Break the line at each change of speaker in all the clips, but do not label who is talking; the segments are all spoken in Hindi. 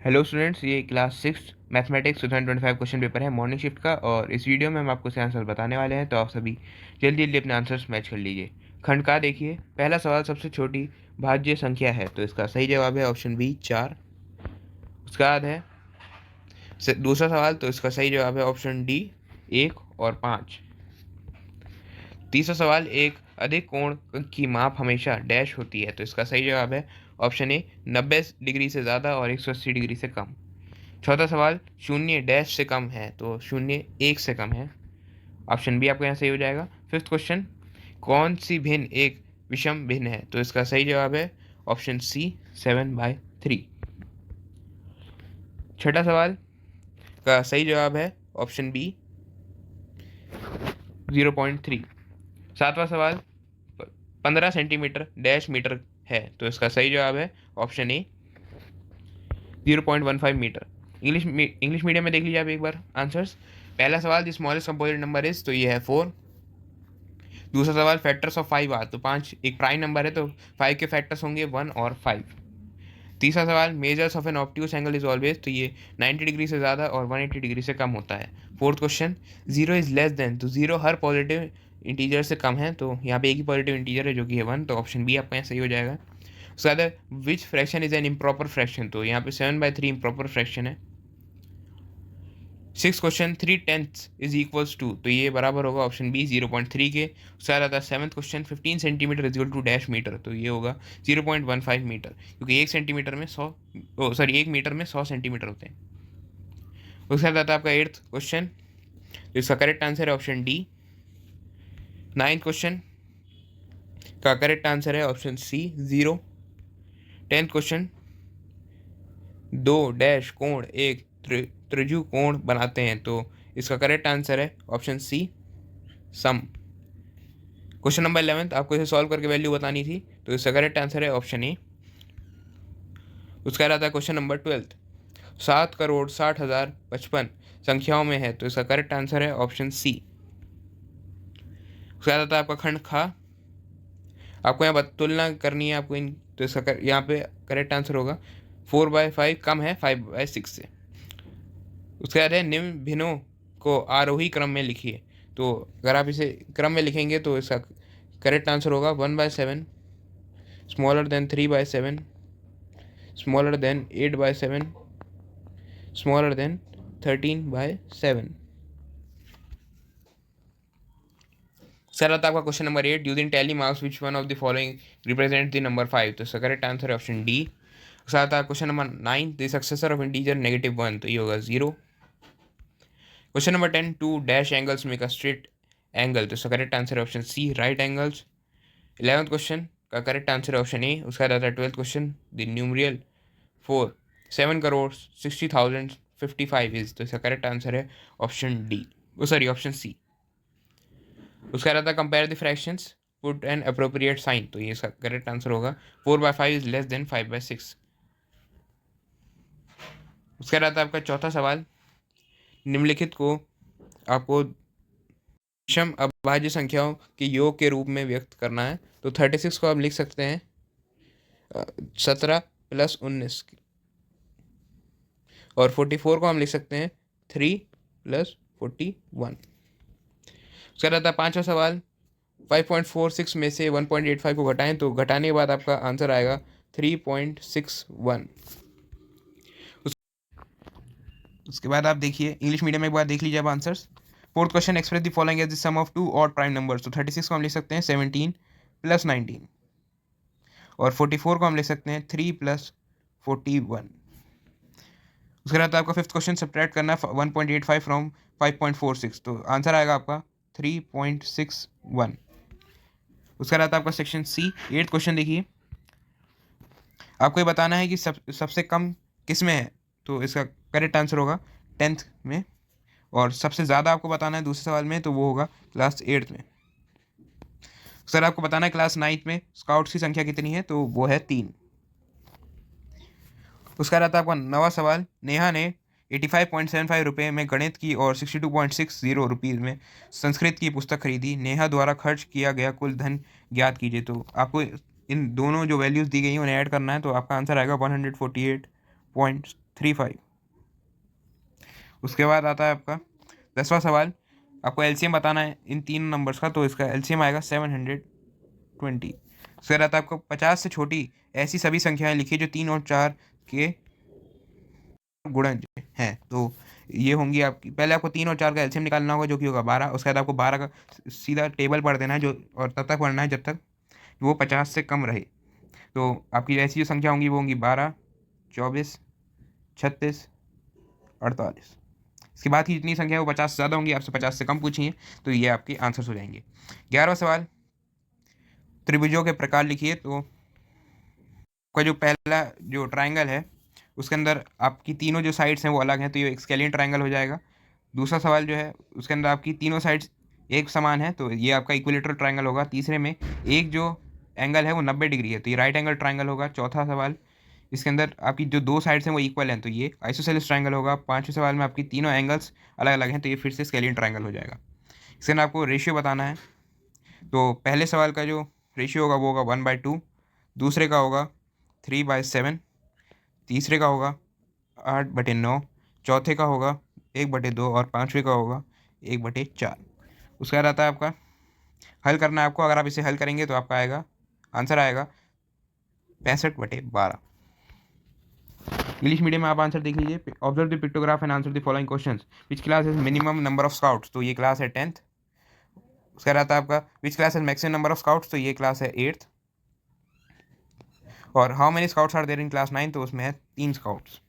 हेलो स्टूडेंट्स, ये क्लास 6 मैथमेटिक्स 2025 क्वेश्चन पेपर है मॉर्निंग शिफ्ट का। और इस वीडियो में हम आपको से आंसर बताने वाले हैं, तो आप सभी जल्दी जल्दी अपने आंसर्स मैच कर लीजिए। खंड का देखिए, पहला सवाल सबसे छोटी भाज्य संख्या है, तो इसका सही जवाब है ऑप्शन बी 4। उसका बाद है दूसरा सवाल, तो इसका सही जवाब है ऑप्शन डी 1 और 5। तीसरा सवाल, एक अधिक कोण की माप हमेशा डैश होती है, तो इसका सही जवाब है ऑप्शन ए 90 डिग्री से ज़्यादा और 180 डिग्री से कम। चौथा सवाल, शून्य डैश से कम है, तो शून्य 1 से कम है। ऑप्शन बी आपका यहाँ सही हो जाएगा। फिफ्थ क्वेश्चन, कौन सी भिन्न एक विषम भिन्न है, तो इसका सही जवाब है ऑप्शन सी 7/3। छठा सवाल का सही जवाब है ऑप्शन बी 0.3। सातवां सवाल, 15 सेंटीमीटर डैश मीटर है, तो इसका सही जवाब है option A 0.15 metre. English medium में देख लीजिए आप एक बार आंसर्स। पहला सवाल, the smallest composite number is, तो ये है 4। दूसरा सवाल, फैक्टर्स ऑफ 5 आर, तो 5 एक प्राइम नंबर है, तो 5 के फैक्टर्स होंगे 1 और 5। तीसरा सवाल, measures of an obtuse angle is always, तो ये 90 डिग्री से ज़्यादा और 180 डिग्री से कम होता है। Fourth question, zero is less than, तो जीरो हर पॉजिटिव इंटीजर से कम है, तो यहाँ पे एक ही पॉजिटिव इंटीजर है जो कि है 1, तो ऑप्शन बी आपका यहाँ सही हो जाएगा। उसके बाद which fraction is an improper fraction, तो यहाँ पे 7/3 इम्प्रॉपर फ्रैक्शन है। Six question, 3/10 is equals to, तो ये बराबर होगा ऑप्शन बी 0.3 के। उसके बाद आता है seventh question, 15 centimetre is equal to dash metre, तो ये होगा 0.15 मीटर, क्योंकि 1 मीटर में 100 सेंटीमीटर होते हैं। उसके बाद आता है आपका एट्थ क्वेश्चन, तो इसका करेक्ट आंसर है ऑप्शन डी। नाइन्थ क्वेश्चन का करेक्ट आंसर है ऑप्शन सी 0। 10th क्वेश्चन, दो डैश कोण एक त्रिभुज कोण बनाते हैं, तो इसका करेक्ट आंसर है ऑप्शन सी सम। क्वेश्चन नंबर 11th, आपको इसे सॉल्व करके वैल्यू बतानी थी, तो इसका करेक्ट आंसर है ऑप्शन ए। उसका रहता है क्वेश्चन नंबर 12th, 7,60,055 संख्याओं में है, तो इसका करेक्ट आंसर है ऑप्शन सी। उसका रहता है आपका खंड खा, आपको यहाँ तुलना करनी है आपको तो इसका यहाँ पे करेक्ट आंसर होगा 4/5 कम है 5/6 से। उसके बाद है निम्न भिन्नों को आरोही क्रम में लिखिए, तो अगर आप इसे क्रम में लिखेंगे तो इसका करेक्ट आंसर होगा 1/7, smaller than 3/7, smaller than 8/7, smaller than 13/7। Sir आता है आपका question number 8, using tally marks which one of the following represent the number 5, तो इसका करेक्ट आंसर है ऑप्शन डी। उसके आता है question number 9, the successor of integer -1, तो ये होगा 0। Question number 10, two dash angles make a straight angle, तो इसका करेक्ट आंसर है option C right angles. 11th question का करेक्ट आंसर है ऑप्शन ए। उसका आता है 12th क्वेश्चन, द न्यूमरियल 4 7,60,055 इज, तो इसका करेक्ट आंसर है option D, sorry option C. उसका रहता है compare the fractions, put an appropriate sign, तो ये इसका करेक्ट आंसर होगा 4/5 इज लेस देन 5/6। उसका रहता है आपका चौथा सवाल, निम्नलिखित को आपको विषम अभाज्य संख्याओं के योग के रूप में व्यक्त करना है, तो 36 को आप लिख सकते हैं 17 + 19, और 44 को हम लिख सकते हैं 3 + 41। उसका रहता है पांचवा सवाल, 5.46 में से 1.85 को घटाएं, तो घटाने के बाद आपका आंसर आएगा 3.61। उसके बाद आप देखिए इंग्लिश मीडियम में एक बार देख लीजिए आप answers. Fourth question, express the following as the sum of two odd prime numbers, तो 36 को हम लिख सकते हैं 17 + 19, और 44 को हम लिख सकते हैं 3 + 41। उसके बाद आपका फिफ्थ क्वेश्चन, सब्ट्रैक्ट करना है 1.85 फ्रॉम 5.46, तो आंसर आएगा आपका 3.61। उसका रहता है आपका सेक्शन सी। 8th क्वेश्चन देखिए, आपको ये बताना है कि सबसे कम किस में है, तो इसका करेक्ट आंसर होगा 10th में, और सबसे ज़्यादा आपको बताना है दूसरे सवाल में, तो वो होगा क्लास 8th में। सर आपको बताना है क्लास 9th में स्काउट्स की संख्या कितनी है, तो वो है 3। उसका रहता है आपका नवा सवाल, नेहा ने 85.75 रुपये में गणित की और 62.60 रुपीज़ में संस्कृत की पुस्तक खरीदी। नेहा द्वारा खर्च किया गया कुल धन ज्ञात कीजिए, तो आपको इन दोनों जो वैल्यूज़ दी गई हैं उन्हें ऐड करना है, तो आपका आंसर आएगा 148.30 35। उसके बाद आता है आपका 10वां सवाल, आपको एलसीएम बताना है इन तीन नंबर्स का, तो इसका एलसीएम आएगा 720। उसके बाद आता है आपको 50 से छोटी ऐसी सभी संख्याएं लिखिए जो 3 और 4 के गुणज हैं। तो ये होंगी आपकी, पहले आपको 3 और 4 का एलसीएम निकालना होगा जो कि होगा 12। उसके बाद आपको 12 का सीधा टेबल पढ़ देना है जो, और तब तक पढ़ना है जब तक वो 50 से कम रहे। तो आपकी ऐसी जो संख्या होंगी वो होंगी 12, 24, 36, 48। इसके बाद की जितनी संख्या है वो 50 से ज़्यादा होंगी, आपसे 50 से कम पूछी है, तो ये आपके आंसर्स हो जाएंगे। 11वां सवाल, त्रिभुजों के प्रकार लिखिए। तो का जो पहला जो ट्राइंगल है उसके अंदर आपकी तीनों जो साइड्स हैं वो अलग हैं, तो ये एक स्केलियन ट्राइंगल हो जाएगा। दूसरा सवाल जो है उसके अंदर आपकी तीनों साइड्स एक समान है, तो ये आपका इक्विलेटरल ट्राइंगल होगा। तीसरे में एक जो एंगल है वो 90 डिग्री है, तो ये राइट एंगल ट्राइंगल होगा। चौथा सवाल, इसके अंदर आपकी जो दो साइड्स हैं वो इक्वल हैं, तो ये आइसोसेलेस ट्राइंगल होगा। पांचवें सवाल में आपकी तीनों एंगल्स अलग अलग हैं, तो ये फिर से स्केलियन ट्राइंगल हो जाएगा। इसके अंदर आपको रेशियो बताना है। तो पहले सवाल का जो रेशियो होगा वो होगा 1/2, दूसरे का होगा 3/7, तीसरे का होगा 8/9, चौथे का होगा 1/2 और पाँचवें का होगा 1/4। उसके बाद आता है आपका हल करना है आपको। अगर आप इसे हल करेंगे तो आपका आएगा आंसर आएगा 65/12। इंग्लिश मीडियम में आप आंसर देख लीजिए। Observe the pictograph and answer the following questions. Which class has minimum number of scouts, तो ये क्लास है 10th। उसका रहता है आपका which class has maximum number of scouts, तो ये क्लास है 8th। और how many scouts are there in class 9, तो उसमें है 3 स्काउट्स।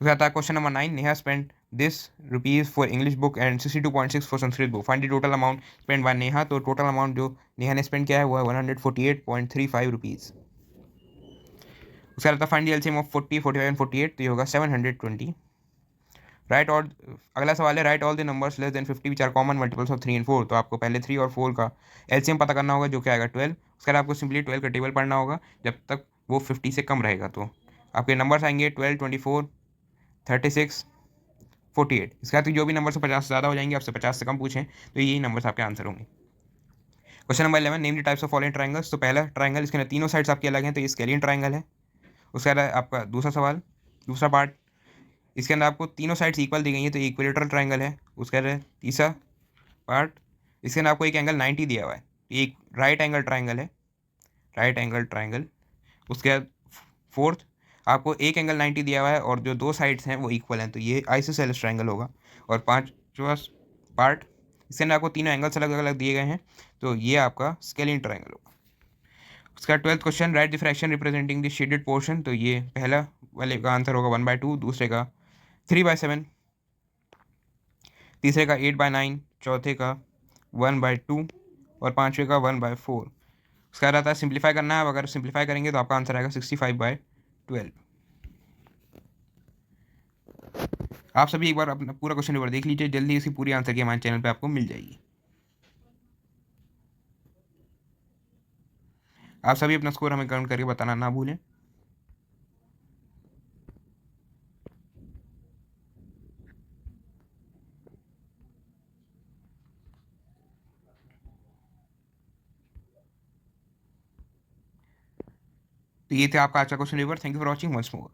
उसका आता है question number 9, Neha spend this rupees for English book and 62.6 for Sanskrit book, find the total amount spend by Neha. तो टोटल अमाउंट जो नेहा ने स्पेंड किया है वो है 148.35 रुपीज़। उसका रहता है find the LCM of 40, 45 and 48, तो ये होगा 720। राइट और अगला सवाल है write all the numbers less than 50 which are common multiples of 3 and 4। तो आपको पहले 3 और 4 का एलसीएम पता करना होगा जो कि आएगा 12। उसके बाद आपको सिंपली 12 का टेबल पढ़ना होगा जब तक वो 50 से कम रहेगा। तो आपके नंबर्स आएंगे 12, 24, 36, 48। इसके बाद जो भी नंबर से 50 से ज़्यादा हो जाएंगे, आपसे 50 से कम पूछें तो यही नंबर्स आपके आंसर होंगे। Question number 11, name the types of following triangles. तो पहला ट्राइंगल इसके अंदर तीनों साइड्स आपकी अलग हैं, तो ये स्केलियन ट्राइंगल है। उसके बाद आपका दूसरा सवाल, दूसरा पार्ट, इसके अंदर आपको तीनों साइड्स इक्वल दी गई हैं, तो ये इक्विलेटरल ट्राइंगल है। उसके बाद तीसरा पार्ट, इसके अंदर आपको एक एंगल 90 दिया हुआ है, ये एक राइट एंगल ट्राइंगल है, राइट एंगल ट्राइंगल। उसके बाद फोर्थ, आपको एक एंगल 90 दिया हुआ है और जो दो साइड्स हैं वो इक्वल हैं, तो ये आइसोसेलेस ट्राइंगल होगा। और पांचवा पार्ट, इसके अंदर आपको तीनों एंगल्स अलग अलग दिए गए हैं, तो ये आपका स्केलियन ट्राइंगल होगा। उसका 12th question, right the fraction representing the shaded portion. तो ये पहला वाले का आंसर होगा 1/2, दूसरे का 3/7, तीसरे का 8/9, चौथे का 1/2 और पाँचवें का 1/4। उसका रहता है सिंप्लीफाई करना है। अगर सिंप्लीफाई करेंगे तो आपका आंसर आएगा 65/12। आप सभी एक बार अपना पूरा क्वेश्चन पेपर देख लीजिए, जल्दी इसकी पूरी आंसर की हमारे चैनल पे आपको मिल जाएगी। आप सभी अपना स्कोर हमें कमेंट करके बताना ना भूलें। तो ये थे आपका आज का question paper. Thank you for watching once more.